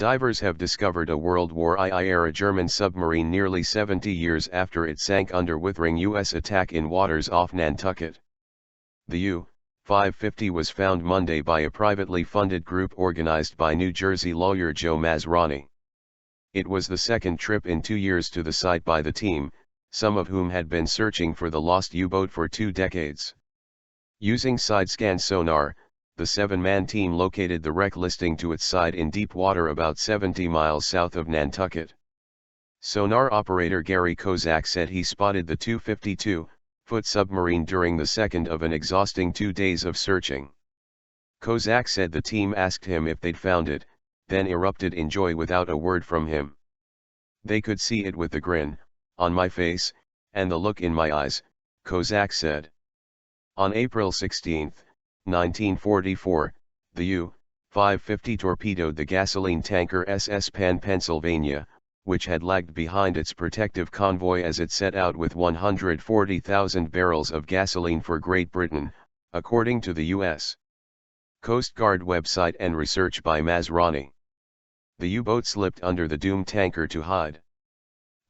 Divers have discovered a World War II-era German submarine nearly 70 years after it sank under withering U.S. attack in waters off Nantucket. The U-550 was found Monday by a privately funded group organized by New Jersey lawyer Joe Mazraani. It was the second trip in 2 years to the site by the team, some of whom had been searching for the lost U-boat for 2 decades. Using side-scan sonar, the 7-man team located the wreck listing to its side in deep water about 70 miles south of Nantucket. Sonar operator Garry Kozak said he spotted the 252-foot submarine during the second of an exhausting 2 days of searching. Kozak said the team asked him if they'd found it, then erupted in joy without a word from him. "They could see it with the grin on my face, and the look in my eyes," Kozak said. On April 16, 1944, the U-550 torpedoed the gasoline tanker SS Pennsylvania, which had lagged behind its protective convoy as it set out with 140,000 barrels of gasoline for Great Britain, according to the U.S. Coast Guard website and research by Mazraani. The U-boat slipped under the doomed tanker to hide.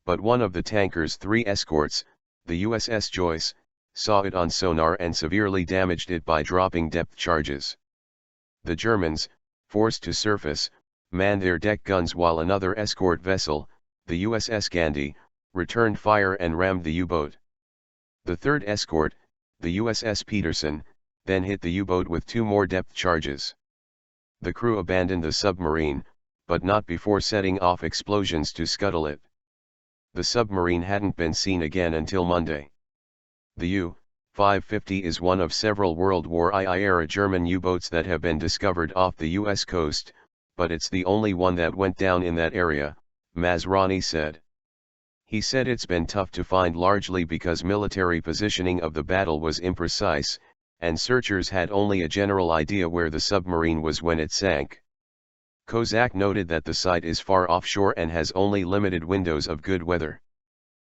But one of the tanker's 3 escorts, the USS Joyce, saw it on sonar and severely damaged it by dropping depth charges. The Germans, forced to surface, manned their deck guns while another escort vessel, the USS Gandhi, returned fire and rammed the U-boat. The third escort, the USS Peterson, then hit the U-boat with 2 more depth charges. The crew abandoned the submarine, but not before setting off explosions to scuttle it. The submarine hadn't been seen again until Monday. The U-550 is one of several World War II-era German U-boats that have been discovered off the U.S. coast, but it's the only one that went down in that area, Mazraani said. He said it's been tough to find largely because military positioning of the battle was imprecise, and searchers had only a general idea where the submarine was when it sank. Kozak noted that the site is far offshore and has only limited windows of good weather.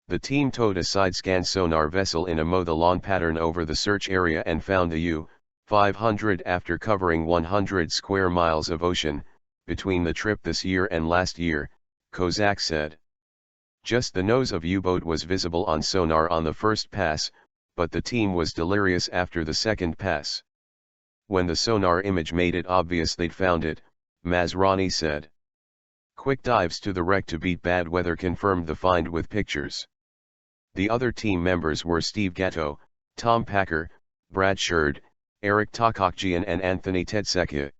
The team towed a side-scan sonar vessel in a mow-the-lawn pattern over the search area and found the U-500 after covering 100 square miles of ocean, between the trip this year and last year, Kozak said. Just the nose of U-boat was visible on sonar on the first pass, but the team was delirious after the second pass. When the sonar image made it obvious they'd found it, Mazraani said. Quick dives to the wreck to beat bad weather confirmed the find with pictures. The other team members were Steve Gatto, Tom Packer, Brad Sherd, Eric Takakjian and Anthony Tetseka.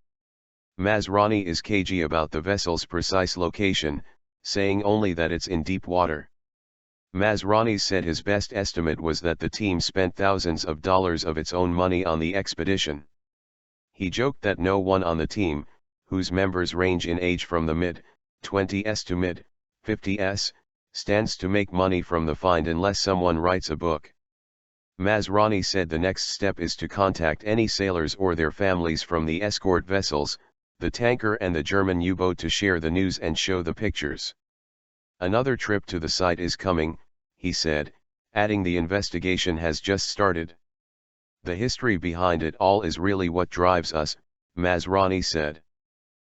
Mazraani is cagey about the vessel's precise location, saying only that it's in deep water. Mazraani said his best estimate was that the team spent thousands of dollars of its own money on the expedition. He joked that no one on the team, whose members range in age from the mid-20s to mid-50s, stands to make money from the find unless someone writes a book. Mazraani said the next step is to contact any sailors or their families from the escort vessels, the tanker and the German U-boat to share the news and show the pictures. Another trip to the site is coming, he said, adding the investigation has just started. The history behind it all is really what drives us, Mazraani said.